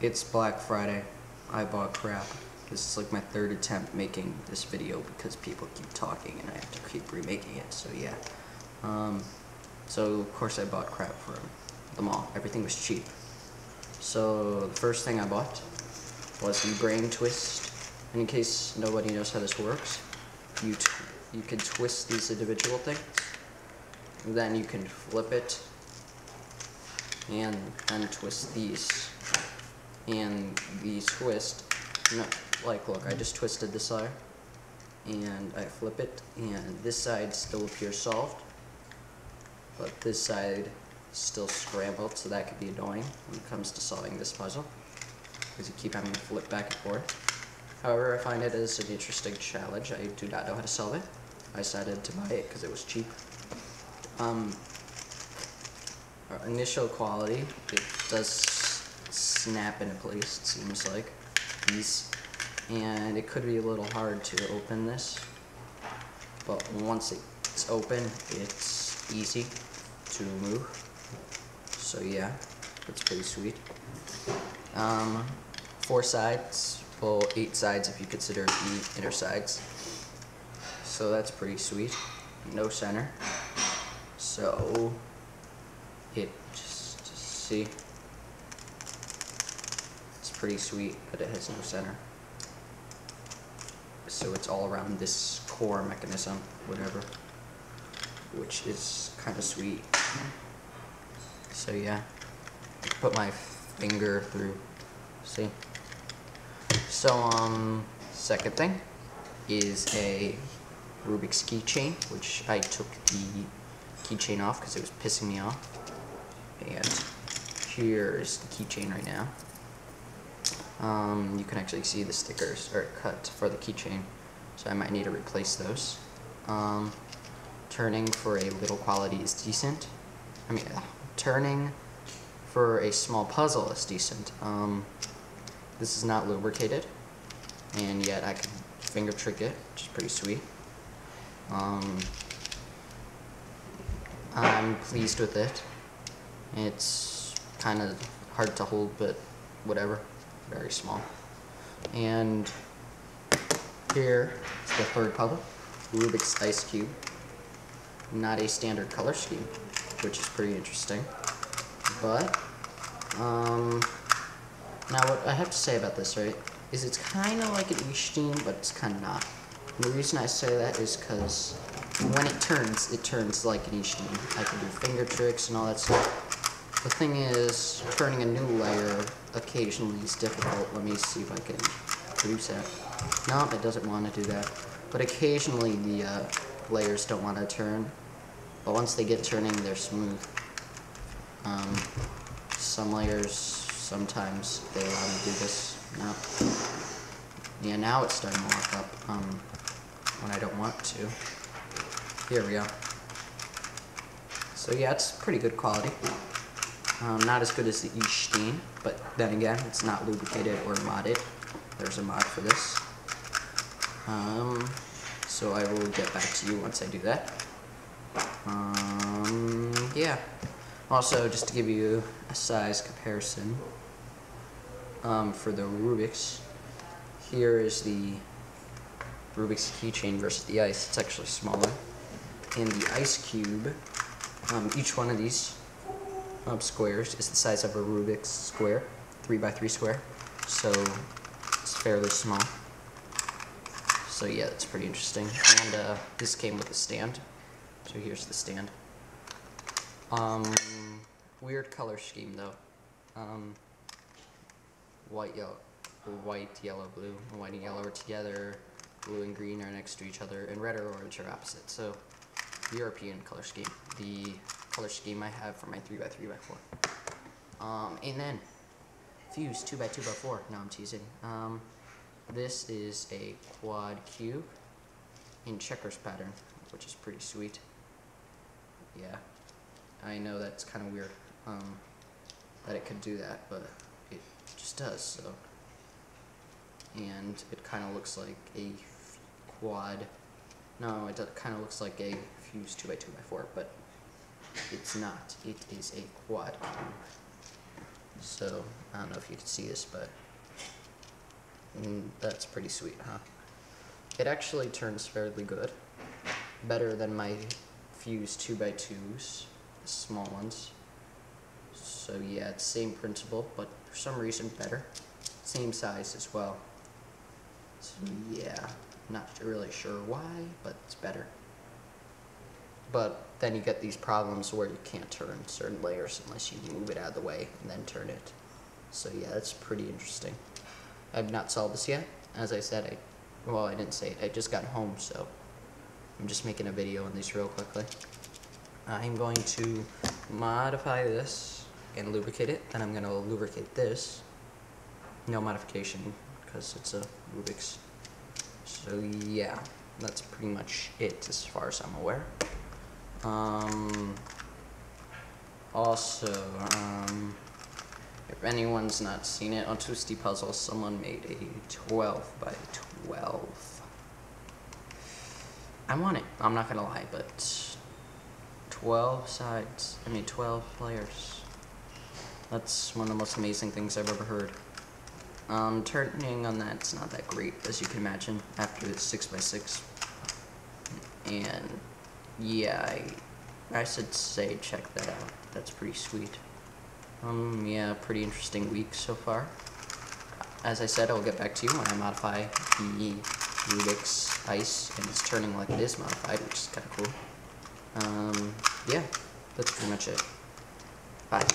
It's Black Friday. I bought crap. This is like my third attempt making this video because people keep talking and I have to keep remaking it, so yeah. So of course I bought crap from the mall. Everything was cheap. So the first thing I bought was the Brain Twist. And in case nobody knows how this works, you can twist these individual things, and then you can flip it, and then twist these. And these twist, like look, I just twisted this side, and I flip it, and this side still appears solved, but this side is still scrambled, so that could be annoying when it comes to solving this puzzle, because you keep having to flip back and forth. However, I find it as an interesting challenge. I do not know how to solve it. I decided to buy it because it was cheap. Initial quality, it does snap into place, it seems like. And it could be a little hard to open this, but once it's open, it's easy to remove. So yeah, it's pretty sweet. 4 sides, well 8 sides if you consider the inner sides. So that's pretty sweet. No center. So it just see. It's pretty sweet, but it has no center. So it's all around this core mechanism, whatever, which is kind of sweet. So yeah, I can put my finger through. See? So second thing is a Rubik's keychain, which I took the keychain off because it was pissing me off. And here's the keychain right now. You can actually see the stickers are cut for the keychain, so I might need to replace those. Turning for a little quality is decent. I mean, turning for a small puzzle is decent. This is not lubricated, and yet I can finger trick it, which is pretty sweet. I'm pleased with it. It's kind of hard to hold, but whatever. Very small. And here is the third puzzle, Rubik's Ice Cube. Not a standard color scheme, which is pretty interesting. But now what I have to say about this, right, is it's kind of like an Ishteen, but it's kind of not. And the reason I say that is because when it turns like an Ishteen. I can do finger tricks and all that stuff. The thing is, turning a new layer occasionally is difficult. Let me see if I can produce that. No, it doesn't want to do that. But occasionally the layers don't want to turn. But once they get turning, they're smooth. Some layers, sometimes they allow me to do this. No. Yeah, now it's starting to lock up when I don't want to. Here we go. So yeah, it's pretty good quality. Not as good as the Ishteen, but then again, it's not lubricated or modded. There's a mod for this. So I will get back to you once I do that. Yeah. Also, just to give you a size comparison, for the Rubik's, here is the Rubik's keychain versus the ice. It's actually smaller. And the ice cube, each one of these squares is the size of a Rubik's square, 3x3 square, so it's fairly small. So yeah, that's pretty interesting. And this came with a stand, so here's the stand. Weird color scheme though. White, yellow, blue. White and yellow are together, blue and green are next to each other, and red or orange are opposite. So European color scheme. The color scheme I have for my 3x3x4. And then Fuse 2x2x4. No, I'm teasing. This is a quad cube in checkers pattern, which is pretty sweet. Yeah, I know that's kind of weird that it could do that, but it just does. So, and it kind of looks like a quad. No, it kind of looks like a Fuse 2x2x4, but it's not. It is a quad cube. So, I don't know if you can see this, but that's pretty sweet, huh? It actually turns fairly good. Better than my Fuse 2x2s, the small ones. So yeah, it's same principle, but for some reason better. Same size as well. So yeah, not really sure why, but it's better. But then you get these problems where you can't turn certain layers unless you move it out of the way and then turn it. So yeah, that's pretty interesting. I've not solved this yet. As I said, I didn't say it. I just got home, so I'm just making a video on these real quickly. I'm going to modify this and lubricate it, and I'm going to lubricate this. No modification, because it's a Rubik's. So yeah, that's pretty much it as far as I'm aware. Also, if anyone's not seen it, on Twisty Puzzle, someone made a 12 by 12. I want it, I'm not gonna lie, but 12 sides, 12 layers. That's one of the most amazing things I've ever heard. Turning on that's not that great, as you can imagine, after it's 6x6. And yeah, I should say check that out. That's pretty sweet. Yeah, pretty interesting week so far. As I said, I'll get back to you when I modify the Rubik's Ice, and it's turning like it is modified, which is kind of cool. Yeah, that's pretty much it. Bye.